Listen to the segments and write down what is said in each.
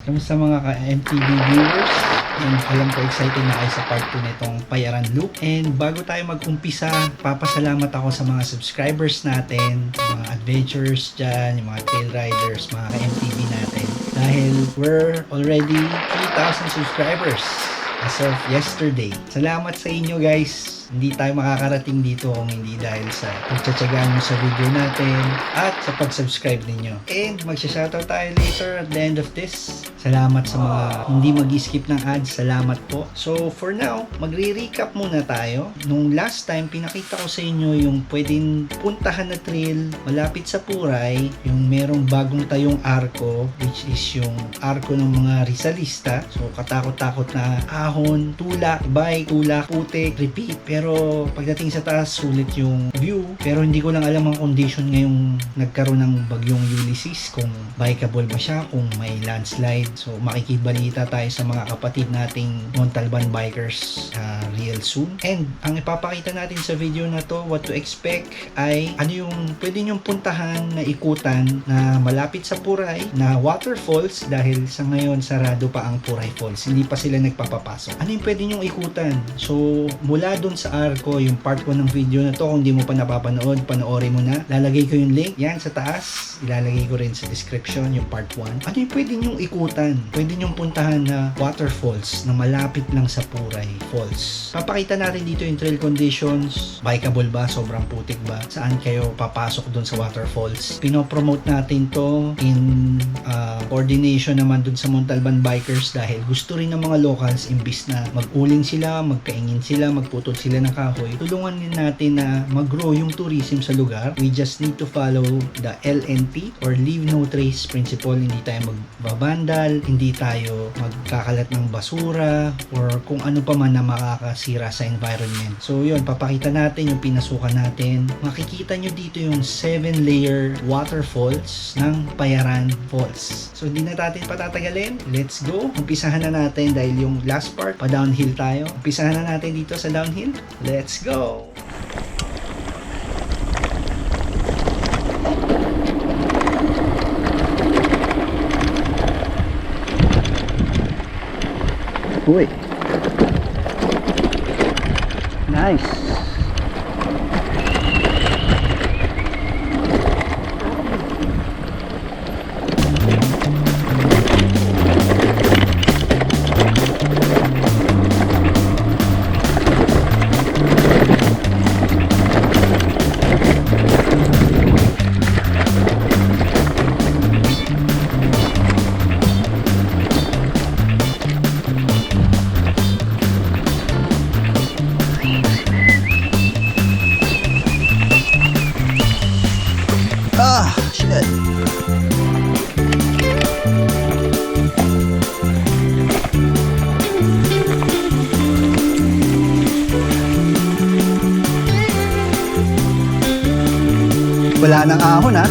Kamusta mga ka-MTV viewers? And alam ko excited na kayo sa part 2 nitong Payaran Loop. And bago tayo mag-umpisa, papasalamat ako sa mga subscribers natin, mga adventurers dyan, yung mga tail riders, mga ka-MTV natin. Dahil we're already 3,000 subscribers as of yesterday. Salamat sa inyo guys. Hindi tayo makakarating dito kung hindi dahil sa pagtsatsagaan nyo sa video natin at sa pag-subscribe ninyo. And magsha-shoutout tayo later at the end of this. Salamat sa mga hindi mag-skip ng ads. Salamat po. So for now, magre-recap muna tayo. Nung last time, pinakita ko sa inyo yung pwedeng puntahan na trail malapit sa Puray, yung merong bagong tayong arko, which is yung arko ng mga Rizalista. So katakot-takot na ahon, tulak, bike, tulak, putik, repeat. Pero pagdating sa taas, sulit yung view. Pero hindi ko lang alam ang condition ngayong nagkaroon ng bagyong Ulysses. Kung bikeable ba siya, kung may landslide. So makikibalita tayo sa mga kapatid nating Montalban bikers real soon. And ang ipapakita natin sa video na to, what to expect, ay ano yung pwede nyong puntahan na ikutan na malapit sa Puray na waterfalls dahil sa ngayon sarado pa ang Puray Falls. Hindi pa sila nagpapapasok. Ano yung pwede nyong ikutan? So mula dun sa arko, yung part 1 ng video na to, kung di mo pa napapanood, panoorin mo na. Lalagay ko yung link yan sa taas. Ilalagay ko rin sa description yung part 1. Ano yung pwede nyong ikutan? Pwede nyong puntahan na waterfalls na malapit lang sa Puray Falls. Papakita natin dito yung trail conditions. Bikeable ba? Sobrang putik ba? Saan kayo papasok dun sa waterfalls? Pinopromote natin to in coordination naman dun sa Montalban bikers dahil gusto rin ng mga locals imbis na mag-uling sila, magkaingin sila, magputol sila ng kahoy. Tulungan din natin na mag-grow yung tourism sa lugar. We just need to follow the LNT or Leave No Trace principle. Hindi tayo magbabandal, hindi tayo magkakalat ng basura or kung ano pa man na makakasira sa environment. So yun, papakita natin yung pinasukan natin. Makikita nyo dito yung 7-layer waterfalls ng Payaran Falls. So hindi na natin patatagalin. Let's go. Umpisahan na natin dahil yung last part, pa-downhill tayo. Umpisahan na natin dito sa downhill. Let's go! Uy! Nice! Ah, shit. Wala nang ahon ha.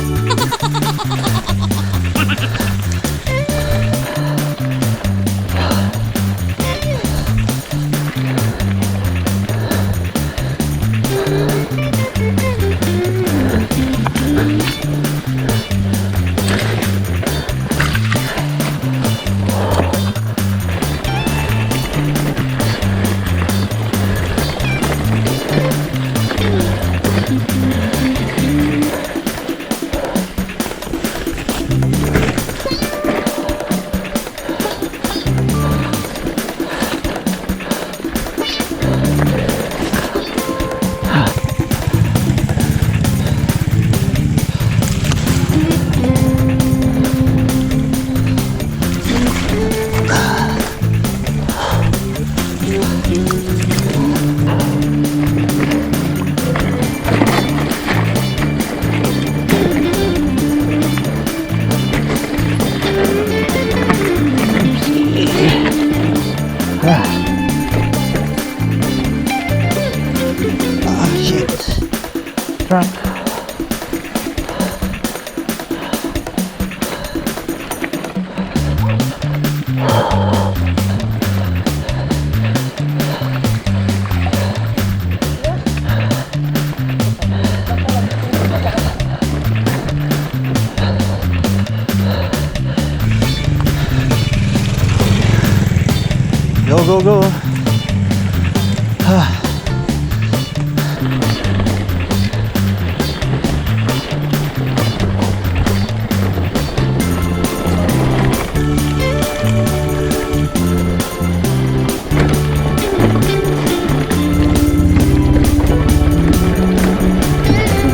Go, go, go.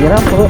Hirap po.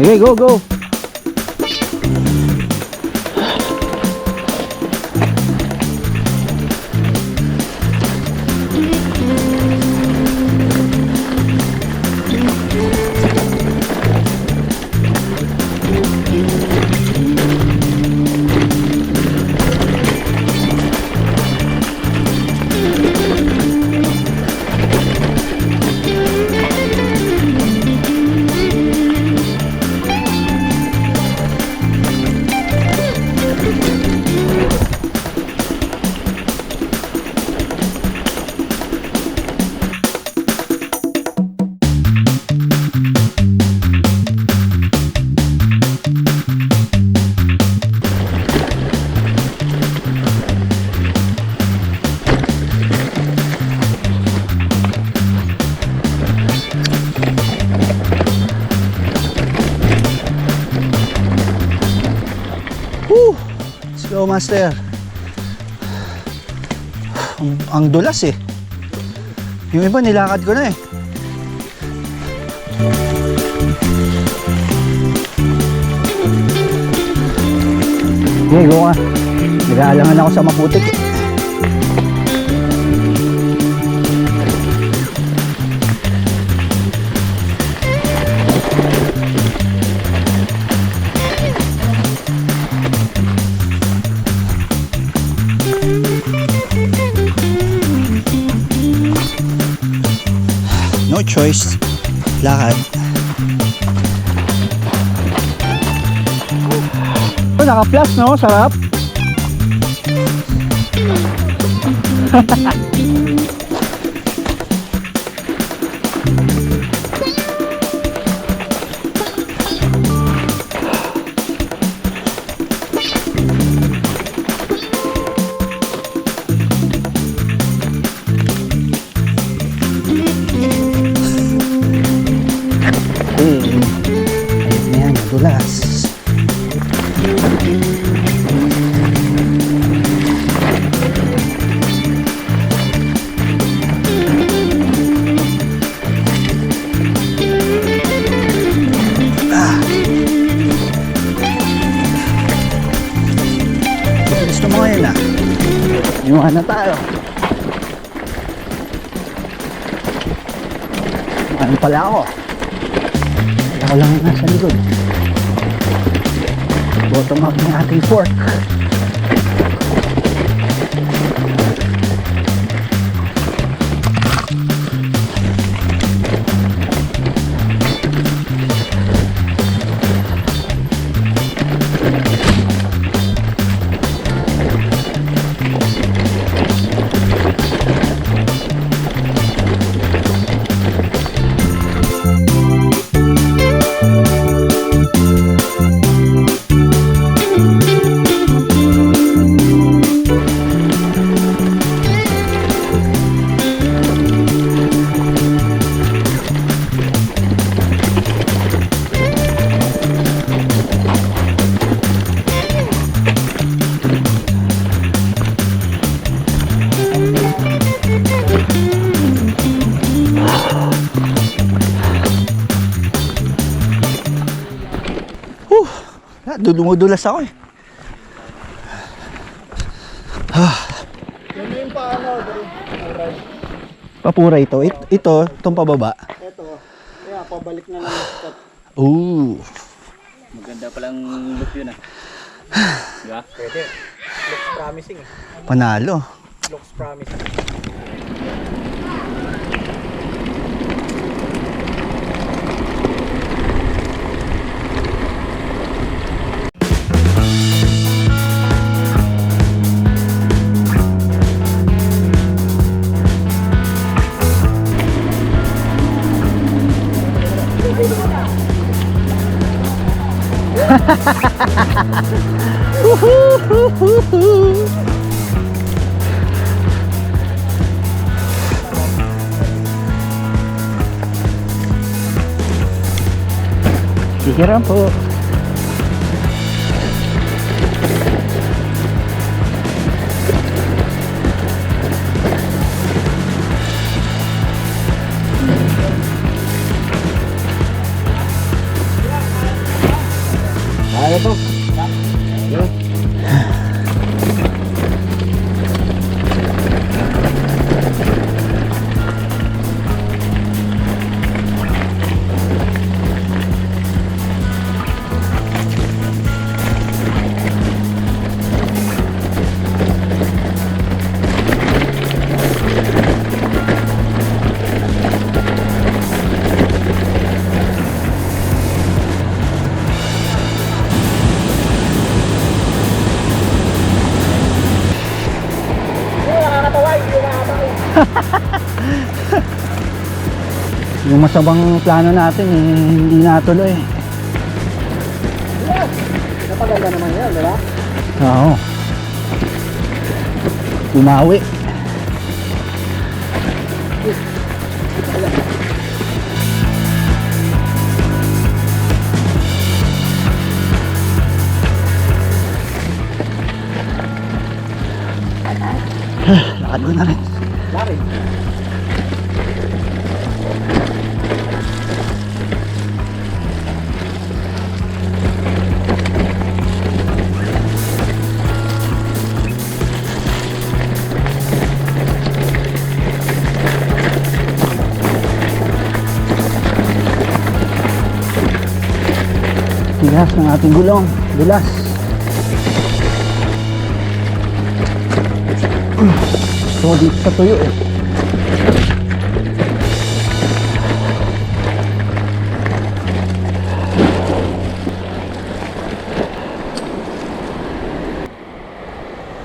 Okay, go, go. Let's go, master. Ang dulas eh. Yung iba nilakad ko na eh. Okay, go ka. Nag-aalangan ako sa maputik eh. No choice. Lakad. Oh, naka-flash no? Sarap. Ayun na yan, dulas. Gusto mo ngayon ah. Iwan na tayo. Ano pala ako? Ako lang nasa likod. Bottom up ng ating fork. Dumudulas ako eh. Yan yung paano, Papura ito. Ito, itong pababa. ito. Kaya pabalik na lang spot. Ooh. Maganda palang look yun ah. Diba? Pwede. Looks promising eh. Panalo. Looks promising. Hihiram po. Kaya to. Yung masabang plano natin hindi natuloy. Napaganda naman yan, di ba? Oo. Umawi. Lakad ko na rin. Lari. Tigas ng ating gulong. Bilas. So dito sa tuyo eh.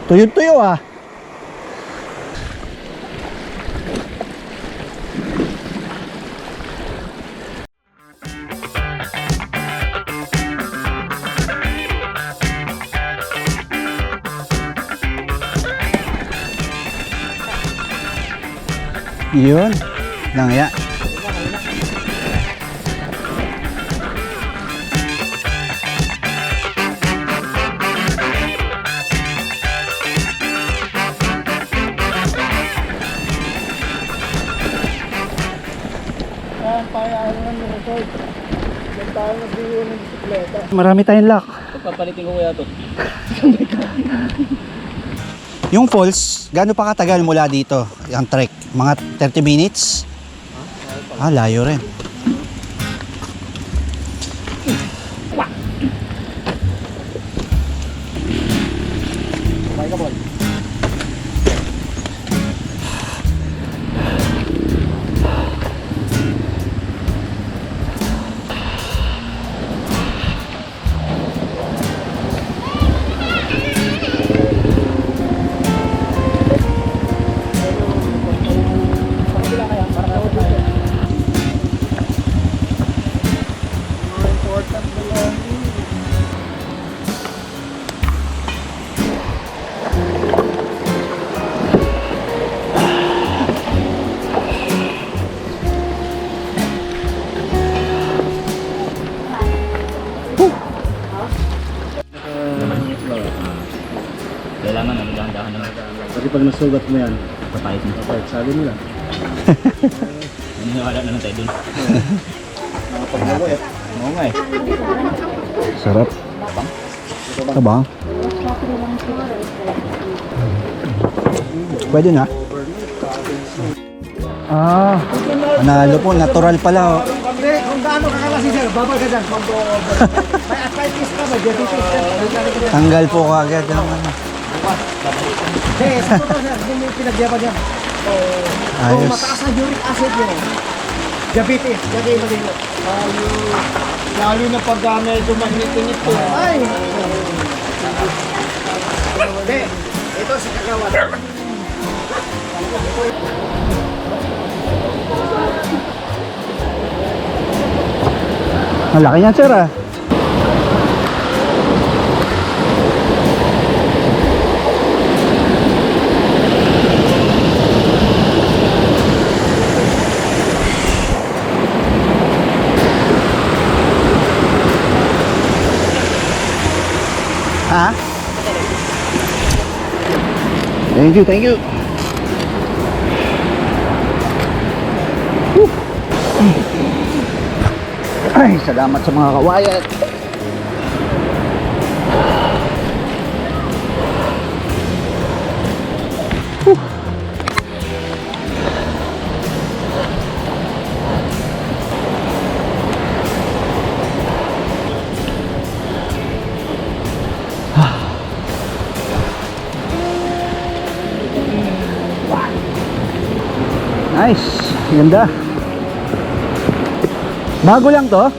Tuyo-tuyo ah. Yun. Langya. Payaan lang yung resort. Yan tayo nag-iwo ng bisikleta. Marami tayong lock. Pagpapalitin ko kuya to. Yung falls, gaano pa katagal mula dito? Ang trek? Mga 30 minutes? Ah, layo rin. Kumain ka, Paul. Kailangan ano dahan-dahan naman. Kasi pag nasugat mo yan, Papayit mo. kapag sabi nila. Naniniwala na lang tayo dun. Nakapaglago eh. Oo nga eh. Sarap. Tabang. Pwede na. Ah, panalo po. Natural pala. Oh. Gaano ka kalasi sir? Babal ka dyan. May arthritis ka ba? Diabetes ka? Tanggal po kagad ang ano. Hey, ito sir, hindi mo pinagyapan yan. Kung Ayos. mataas na uric acid mo, diabetes, dyan malino. Lalo na pag medyo mahinit-init po. Ay! Hindi, ito si Kagawan. Malaki yan sir ah. Ha? Thank you, thank you. Whew. Ay, salamat sa mga kawayan. Whew. Nice, ganda. Bago lang to?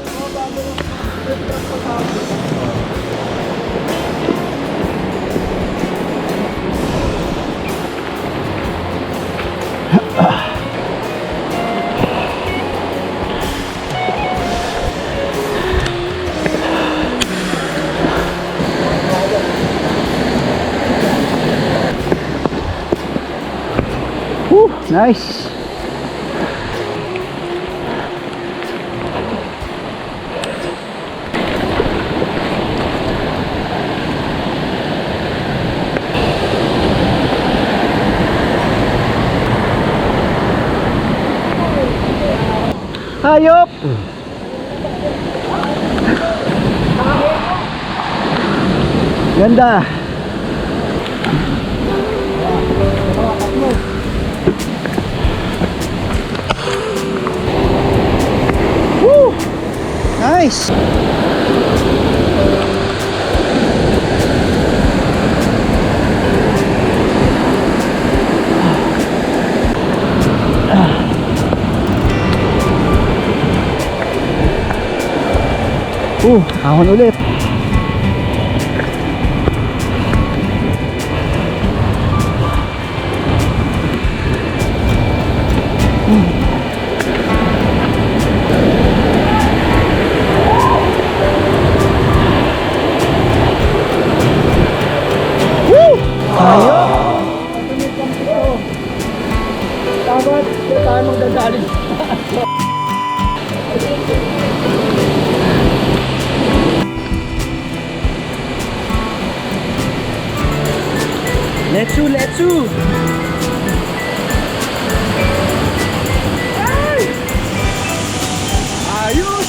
Nice. Hayop. Ganda. Woo! Nice. Ahon ulit. Tayo. Dapat, hindi tayo magdadali. Let's go! Ayos!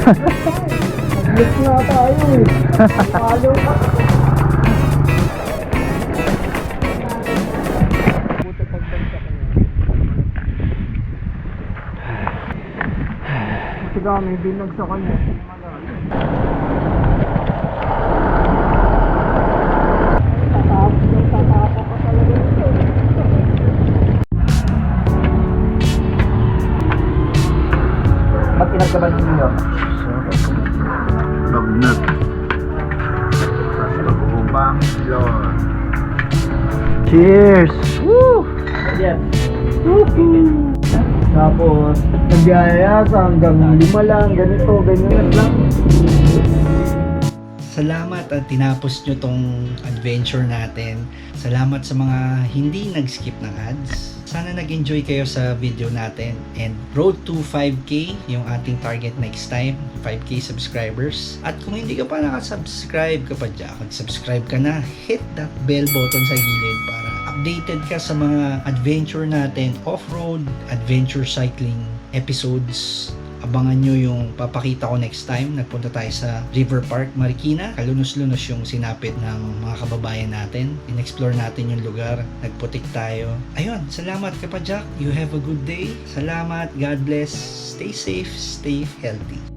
Nag-lift na tayo eh. Palo ka. Kasi kami binag sa kanya. Tatapa ka talaga ito. Ba't pinagkaban ninyo? Bagnat. Pag-ubang Lord. Cheers! Woo! Tapos, nagyayaya sa hanggang 5 lang, ganito, ganyan lang. Salamat at tinapos nyo tong adventure natin. Salamat sa mga hindi nag-skip ng ads. Sana nag-enjoy kayo sa video natin. And road to 5K, yung ating target next time, 5K subscribers. At kung hindi ka pa nakasubscribe ka pa dyan, subscribe ka na, hit that bell button sa gilid para updated ka sa mga adventure natin, off-road, adventure cycling episodes. Abangan nyo yung papakita ko next time. Nagpunta tayo sa River Park, Marikina. Kalunos-lunos yung sinapit ng mga kababayan natin. In-explore natin yung lugar. Nagputik tayo. Ayun, salamat Kapadjak. You have a good day. Salamat. God bless. Stay safe, stay healthy.